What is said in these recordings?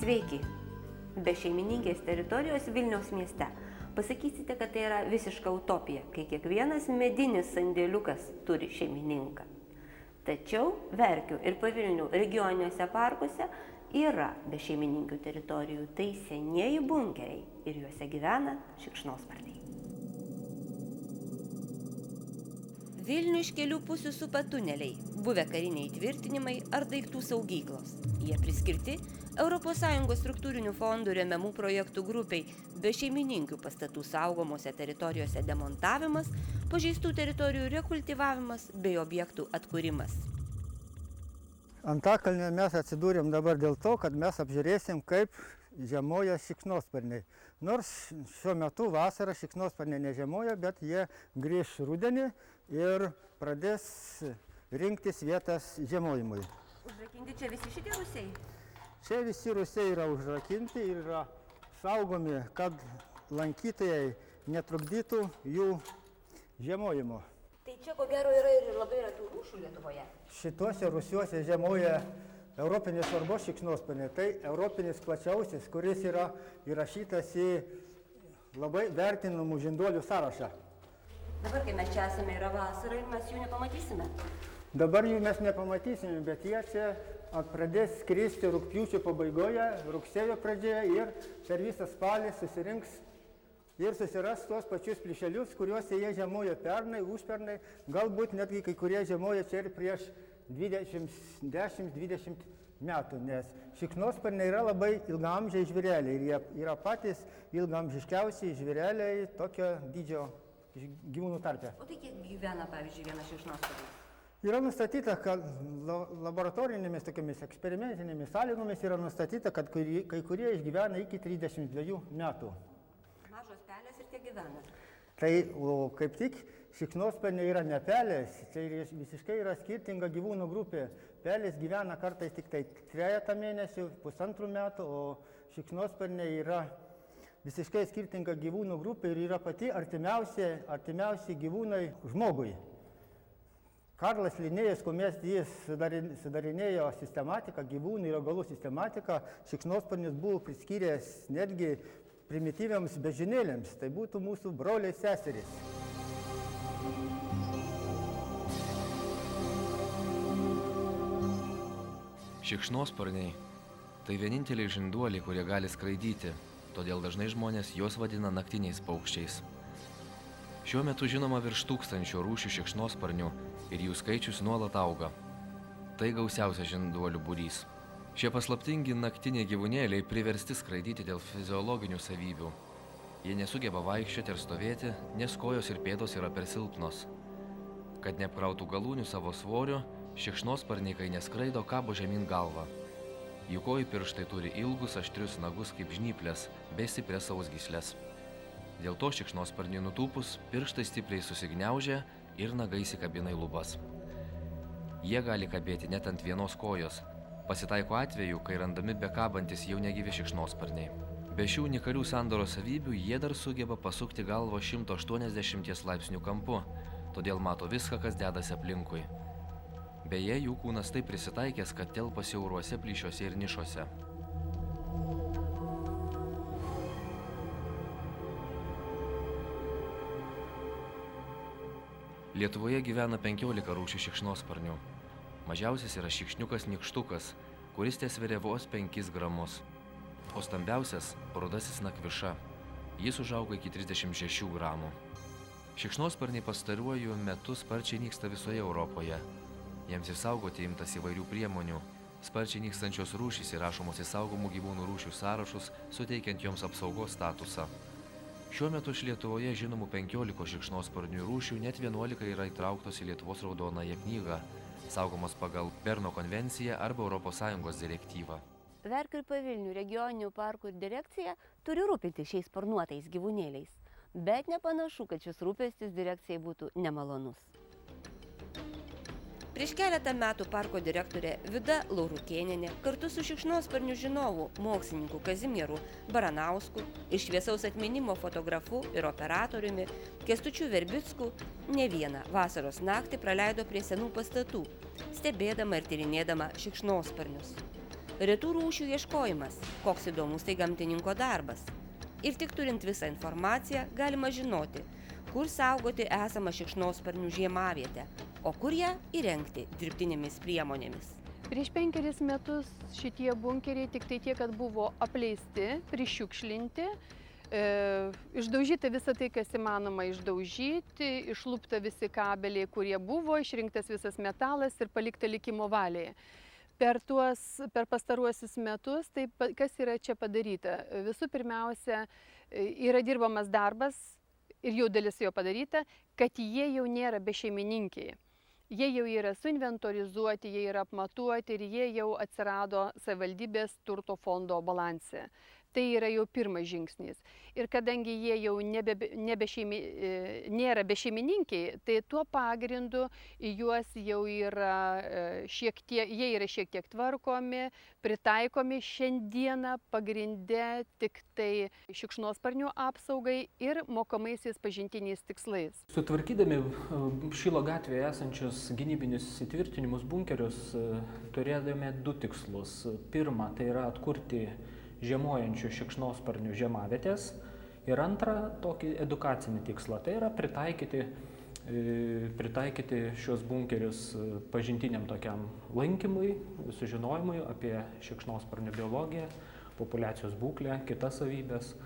Sveiki! Be šeimininkės teritorijos Vilniaus mieste. Pasakysite, kad tai yra visiška utopija, kai kiekvienas medinis sandėliukas turi šeimininką. Tačiau Verkių ir Pavilnių regioniniuose parkuose yra be šeimininkių teritorijų. Tai senieji bunkeriai ir juose gyvena šikšnosparniai. Vilnių iš kelių pusių supa tuneliai, buvę kariniai įtvirtinimai ar daiktų saugyklos. Jie priskirti ES struktūrinių fondų remiamų projektų grupiai be šeimininkių pastatų saugomose teritorijose demontavimas, pažeistų teritorijų rekultivavimas bei objektų atkūrimas. Antakalnyje mes atsidūrėm dabar dėl to, kad mes apžiūrėsim, kaip žiemoja šikšnosparniai. Nors šiuo metu vasarą šikšnosparniai nežiemoja, bet jie grįš rudenį ir pradės rinktis vietas žiemojimui. Užrakinti čia visi šitie rūsiai? Čia visi rūsiai yra užrakinti ir yra saugomi, kad lankytojai netrukdytų jų žiemojimo. Tai čia ko gero yra ir labai retų rūšių Lietuvoje. Šituose rūsiuose žiemoja europinės svarbos šikšnosparniai. Tai europinis plačiausias, kuris yra įrašytas į labai vertinamų žinduolių sąrašą. Dabar, kai mes čia esame, yra vasara ir mes jų nepamatysime. Dabar jų mes nepamatysime, bet jie čia pradės skristi rugpjūčio pabaigoje, rugsėjo pradžioje ir per visą spalį susirinks ir susiras tuos pačius plyšelius, kuriuose jie žiemojo pernai, užpernai, galbūt netgi kai kurie žiemojo čia ir prieš 10-20 metų, nes šikšnosparniai yra labai ilgaamžiai žvėreliai ir jie yra patys ilgaamžiškiausiai žvėreliai tokio dydžio gyvūnų tarpe. O tai kiek gyvena, pavyzdžiui, vienas šikšnosparnis? Yra nustatyta, kad laboratorinėmis tokiamis eksperimentinėmis sąlygomis yra nustatyta, kad kai kurie išgyvena iki 32 metų. Mažos pelės ir tie gyvena. Tai kaip tik šikšnosparniai yra ne pelės, tai visiškai yra skirtinga gyvūnų grupė. Pelės gyvena kartais tik tai 3 mėnesių, 1,5 metų, o šikšnosparniai yra visiškai skirtinga gyvūnų grupė ir yra pati artimiausi gyvūnai žmogui. Karlas Linėjus, kuomet jis sudarinėjo sistematiką, gyvūnų ir augalų sistematiką, šikšnosparnius buvo priskyręs netgi primityviams beždžionėlėms, tai būtų mūsų broliai seserys. Šikšnosparniai – tai vieninteliai žinduoliai, kurie gali skraidyti, todėl dažnai žmonės juos vadina naktiniais paukščiais. Šiuo metu žinoma virš 1000 rūšių šikšnosparnių ir jų skaičius nuolat auga. Tai gausiausias žinduolių būrys. Šie paslaptingi naktiniai gyvūnėliai priversti skraidyti dėl fiziologinių savybių. Jie nesugeba vaikščioti ir stovėti, nes kojos ir pėdos yra per silpnos. Kad neapkrautų galūnių savo svoriu, šikšnosparniai, kai neskraido, kabo žemyn galva. Jų kojų pirštai turi ilgus, aštrius nagus kaip žnyplės, bei stiprias sausgyslės. Dėl to šikšnosparniui nutūpus, pirštai stipriai susigniaužia ir nagai įsikabina į lubas. Jie gali kabėti net ant vienos kojos. Pasitaiko atveju, kai randami bekabantis jau negyvi šikšnosparniai. Be šių unikalių sandaros savybių jie dar sugeba pasukti galvą 180 laipsnių kampu, todėl mato viską, kas dedasi aplinkui. Beje, jų kūnas taip prisitaikęs, kad telpa siauruose plyšiuose ir nišuose. Lietuvoje gyvena 15 rūšių šikšnosparnių. Mažiausias yra šikšniukas nykštukas, kuris tesveria vos 5 gramus. O stambiausias – rudasis nakviša. Jis užauga iki 36 gramų. Šikšnosparniai pastaruoju metu sparčiai nyksta visoje Europoje. Jiems išsaugoti imtas įvairių priemonių. Sparčiai nykstančios rūšys įrašomos į saugomų gyvūnų rūšių sąrašus, suteikiant joms apsaugos statusą. Šiuo metu iš Lietuvoje žinomų 15 šikšnosparnių rūšių net 11 yra įtrauktos į Lietuvos raudonąją knygą, saugomos pagal Berno konvenciją arba ES direktyvą. Verkių ir Pavilnių regioninių parkų direkcija turi rūpinti šiais sparnuotais gyvūnėliais, bet nepanašu, kad šis rūpestis direkcijai būtų nemalonus. Prieš keletą metų parko direktorė Vida Laurukėnienė kartu su šikšnosparnių žinovu mokslininku Kazimieru Baranausku ir šviesaus atminimo fotografu ir operatoriumi Kęstučiu Verbicku ne vieną vasaros naktį praleido prie senų pastatų, stebėdama ir tyrinėdama šikšnosparnius. Retų rūšių ieškojimas, koks įdomus tai gamtininko darbas. Ir tik turint visą informaciją galima žinoti, kur saugoti esamą šikšnosparnių žiemavietę, o kur ją įrengti dirbtinėmis priemonėmis. Prieš 5 metus šitie bunkeriai tik tai tiek, kad buvo apleisti, prišiukšlinti, išdaužyta visą tai, kas įmanoma išdaužyti, išlupta visi kabeliai, kurie buvo, išrinktas visas metalas ir palikta likimo valiai. Per pastaruosius metus, tai kas yra čia padaryta? Visų pirmiausia, yra dirbamas darbas ir jau dalis jo padaryta, kad jie jau nėra bešeimininkiai. Jie jau yra suinventorizuoti, jie yra apmatuoti ir jie jau atsirado savivaldybės turto fondo balanse. Tai yra jau pirmas žingsnis. Ir kadangi jie jau nėra bešeimininkiai, tai tuo pagrindu juos jau yra šiek tiek tvarkomi, pritaikomi šiandieną pagrinde tik tai šikšnosparnių apsaugai ir mokomaisiais pažintiniais tikslais. Sutvarkydami Šilo gatvėje esančius gynybinius įtvirtinimus bunkerius turėdami 2 tikslus. Pirma, tai yra atkurti žiemojančių šikšnosparnių žiemavietės ir antrą tokį edukacinį tikslą, tai yra pritaikyti šios bunkerius pažintiniam tokiam lankymui, sužinojimui apie šikšnosparnių biologiją, populiacijos būklę, kitas savybės.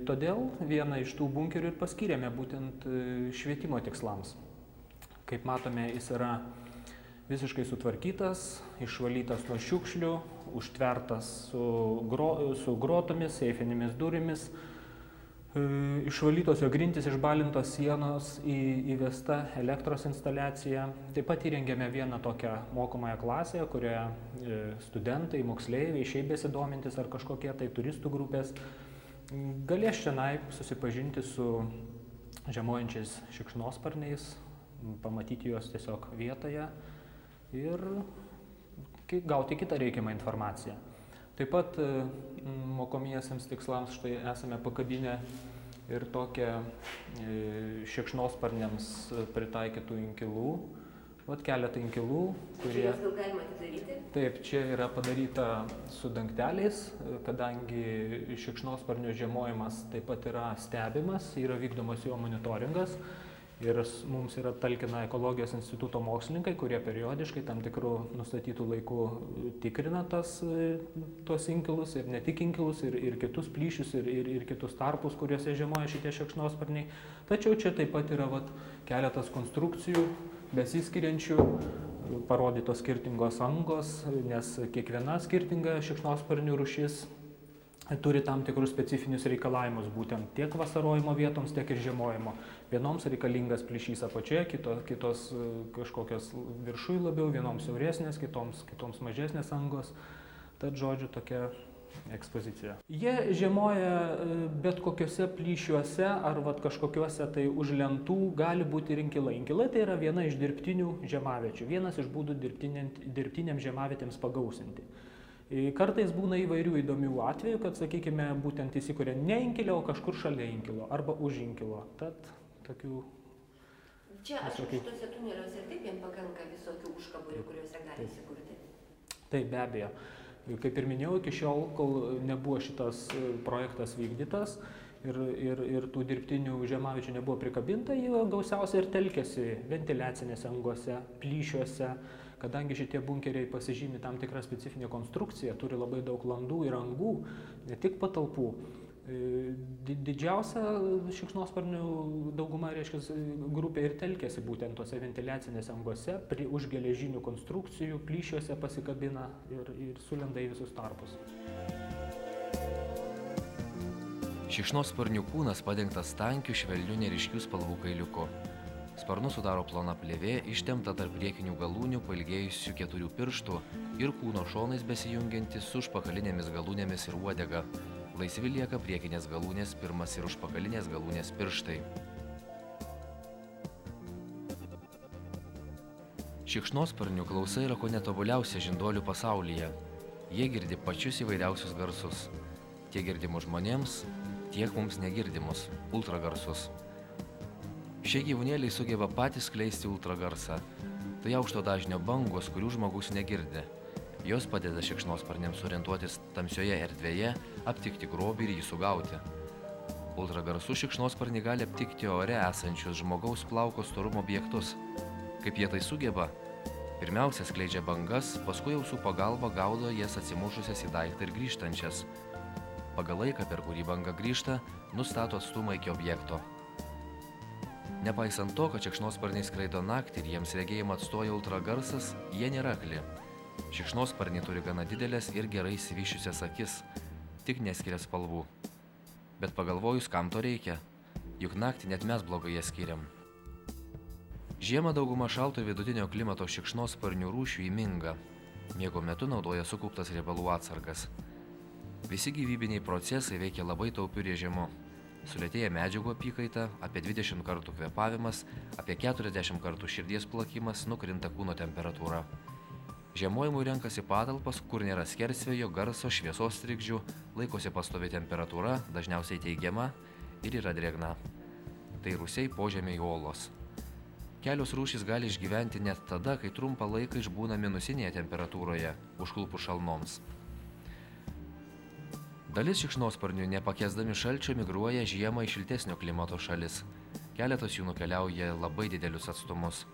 Todėl vieną iš tų bunkerių ir paskyrėme būtent švietimo tikslams. Kaip matome, jis yra visiškai sutvarkytas, išvalytas nuo šiukšlių, užtvertas su grotomis, seifinėmis durimis, išvalytos jo grindys, išbalintos sienos, įvesta elektros instaliacija. Taip pat įrengėme vieną tokią mokomąją klasę, kurioje studentai, moksleiviai, šiaip besidomintis ar kažkokie tai turistų grupės galės čionai susipažinti su žiemojančiais šikšnosparniais, pamatyti juos tiesiog vietoje ir gauti kitą reikiamą informaciją. Taip pat mokomiesiems tikslams štai esame pakabinę ir tokią šikšnosparniams pritaikytų inkilų. Vat keletą inkilų, kurie... Čia gal galima atidaryti? Taip, čia yra padaryta su dangteliais, kadangi šikšnosparnio žiemojimas taip pat yra stebimas, yra vykdomas jo monitoringas. Ir mums yra talkina Ekologijos instituto mokslininkai, kurie periodiškai tam tikrų nustatytų laikų tikrina tuos inkilus ir ne tik inkilus, ir kitus plyšius, ir kitus tarpus, kuriuose žiemoja šitie šikšnosparniai. Tačiau čia taip pat yra keletas konstrukcijų besiskiriančių, parodytos skirtingos angos, nes kiekviena skirtinga šikšnosparnių rūšis turi tam tikrus specifinius reikalavimus, būtent tiek vasarojimo vietoms, tiek ir žiemojimo. Vienoms reikalingas plyšys apačioje, kitos kažkokios viršui labiau, vienoms siauresnės, kitoms mažesnės angos. Tad žodžiu tokia ekspozicija. Jie žiemoja bet kokiuose plyšiuose ar kažkokiuose tai už lentų gali būti ir inkilai. Inkilai tai yra viena iš dirbtinių žiemaviečių, vienas iš būdų dirbtiniam žiemavietėms pagausinti. Kartais būna įvairių įdomių atvejų, kad, sakykime, būtent įsikuria ne inkilio, o kažkur šalia inkilo arba už inkilo. Tad tokių... Čia, aš šituose tuneliuose ir taip jiems pakanka visokių užkaburių, kuriuose gali įsikurti. Taip, be abejo. Kaip ir minėjau, iki šiol, kol nebuvo šitas projektas vykdytas ir tų dirbtinių žiemaviečių nebuvo prikabinta, jie gausiausiai ir telkėsi ventiliacinėse angose, plyšiuose. Kadangi šitie bunkeriai pasižymi tam tikrą specifinę konstrukciją, turi labai daug landų ir angų, ne tik patalpų. Didžiausia šikšnosparnių dauguma, reiškia, grupė ir telkėsi būtent tose ventiliacinėse angose, už geležinių konstrukcijų, plyšiuose pasikabina ir sulenda į visus tarpus. Šikšnosparnių kūnas padengtas tankiu, švelniu, neryškių spalvų kailiuku. Sparnus sudaro plona plėvė, ištempta tarp priekinių galūnių pailgėjusių 4 pirštų ir kūno šonais besijungianti su užpakalinėmis galūnėmis ir uodega. Laisvi lieka priekinės galūnės pirmas ir užpakalinės galūnės pirštai. Šikšnosparnių klausa yra kone tobuliausia žinduolių pasaulyje. Jie girdi pačius įvairiausius garsus. Tiek girdimus žmonėms, tiek mums negirdimus ultragarsus. Šie gyvūnėliai sugeba patys skleisti ultragarsą. Tai aukšto dažnio bangos, kurių žmogus negirdi. Jos padeda šikšnosparniams orientuotis tamsioje erdvėje, aptikti grobį ir jį sugauti. Ultragarsų šikšnosparniai gali aptikti ore esančius žmogaus plauko storumo objektus. Kaip jie tai sugeba? Pirmiausia skleidžia bangas, paskui ausų pagalba gaudo jas atsimušusias į daiktą ir grįžtančias. Pagal laiką, per kurį banga grįžta, nustato atstumą iki objekto. Nepaisant to, kad šikšnosparniai skraido naktį ir jiems regėjimą atstoja ultragarsas, jie nėra akli. Šikšnosparniai turi gana didelės ir gerai išsivysčiusias akis, tik neskiria spalvų. Bet pagalvojus, kam to reikia, juk naktį net mes blogai jas skiriam. Žiemą dauguma šalto ir vidutinio klimato šikšnosparnių rūšių įminga. Miego metu naudoja sukauptas riebalų atsargas. Visi gyvybiniai procesai veikia labai taupiu režimu. Sulėtėja medžiagų apykaita, apie 20 kartų kvėpavimas, apie 40 kartų širdies plakimas, nukrinta kūno temperatūra. Žiemojimui renkasi patalpas, kur nėra skersvėjo, garso, šviesos trikdžių, laikosi pastovi temperatūra, dažniausiai teigiama ir yra drėgna. Tai rūsiai, požemiai, uolos. Kelios rūšys gali išgyventi net tada, kai trumpą laiką išbūna minusinėje temperatūroje, užklupus šalnoms. Dalis šikšnosparnių, nepakęsdami šalčio, migruoja žiemą į šiltesnio klimato šalis. Keletas jų nukeliauja labai didelius atstumus.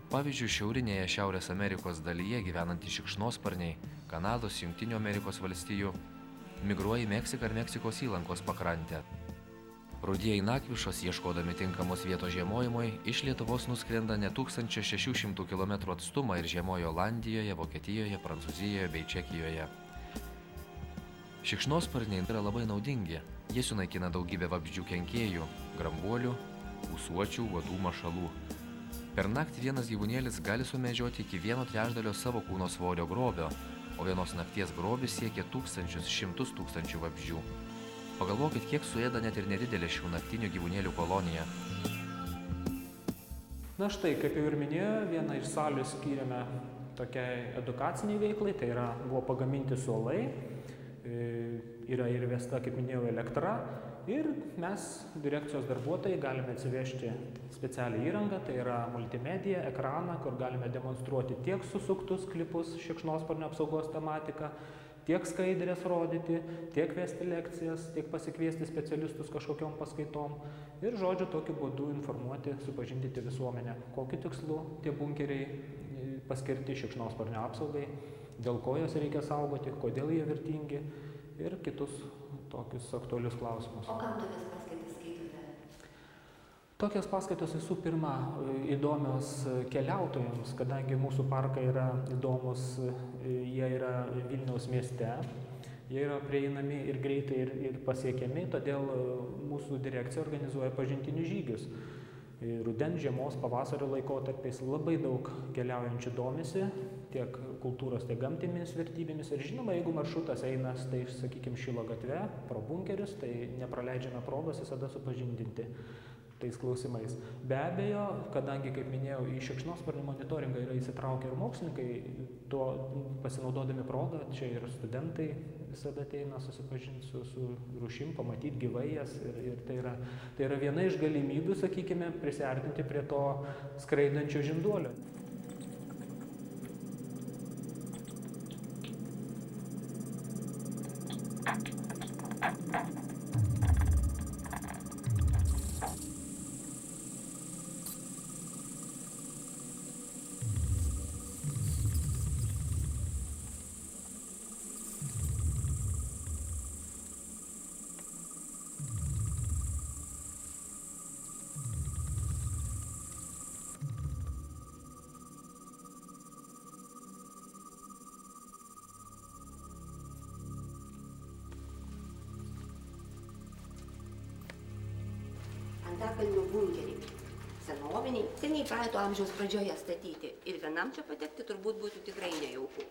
Pavyzdžiui, šiaurinėje Šiaurės Amerikos dalyje gyvenantys šikšnosparniai, Kanados, Jungtinių Amerikos valstijų, migruoja į Meksiką ar Meksikos įlankos pakrantę. Rudieji nakvišos, ieškodami tinkamos vietos žiemojimui, iš Lietuvos nuskrenda ne 1600 km atstumą ir žiemoja Olandijoje, Vokietijoje, Prancūzijoje bei Čekijoje. Šikšnosparniai yra labai naudingi. Jie sunaikina daugybę vabzdžių kenkėjų, grambuolių, ūsuočių, uodų, mašalų. Per naktį vienas gyvūnėlis gali sumedžioti iki 1/3 savo kūno svorio grobio, o vienos nakties grobis siekia tūkstančius, šimtus tūkstančių vabzdžių. Pagalvokit, kiek suėda net ir nedidelė šių naktinių gyvūnėlių kolonija. Na štai, kaip jau ir minėjau, vieną iš salių skyrėme tokiai edukaciniai veiklai, tai yra buvo pagaminti suolai, yra ir įvesta, kaip minėjau, elektra ir mes, direkcijos darbuotojai, galime atsivežti specialią įrangą, tai yra multimedija, ekraną, kur galime demonstruoti tiek susuktus klipus šikšnosparnio apsaugos tematiką, tiek skaidrės rodyti, tiek vesti lekcijas, tiek pasikviesti specialistus kažkokiom paskaitom ir, žodžiu, tokiu būdu informuoti, supažindinti visuomenę, kokiu tikslu tie bunkeriai paskirti šikšnosparnio apsaugai, dėl ko jos reikia saugoti, kodėl jie vertingi ir kitus tokius aktualius klausimus. O kam tokias paskaitas skaitote? Tokios paskaitos visų pirma įdomios keliautojams, kadangi mūsų parkai yra įdomus, jie yra Vilniaus mieste, jie yra prieinami ir greitai ir pasiekiami, todėl mūsų direkcija organizuoja pažintinius žygius. Rudens, žiemos, pavasario laikotarpiais labai daug keliaujančių domisi tiek kultūros, tiek gamtinėmis vertybėmis. Ir žinoma, jeigu maršrutas eina, tai, sakykime, Šilo gatve, pro bunkerius, tai nepraleidžiame progos visada supažindinti tais klausimais. Be abejo, kadangi, kaip minėjau, į šikšnosparnių monitoringą yra įsitraukę ir mokslininkai, to pasinaudodami progą, čia ir studentai visada ateina susipažinti su rūšim, pamatyti gyvai jas ir tai yra viena iš galimybių, sakykime, prisiartinti prie to skraidančio žinduolio. Antakalnio bunkeriai. Senoviniai, seniai praeito amžiaus pradžioje statyti. Ir vienam čia patekti turbūt būtų tikrai nejauku.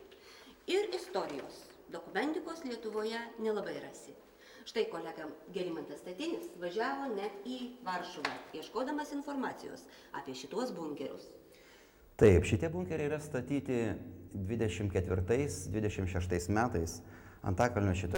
Ir istorijos. Dokumentikos Lietuvoje nelabai rasi. Štai kolega Gerimantas Statinis važiavo net į Varšuvą, ieškodamas informacijos apie šituos bunkerius. Taip, šitie bunkeriai yra statyti 24-26 metais Antakalnio šitoje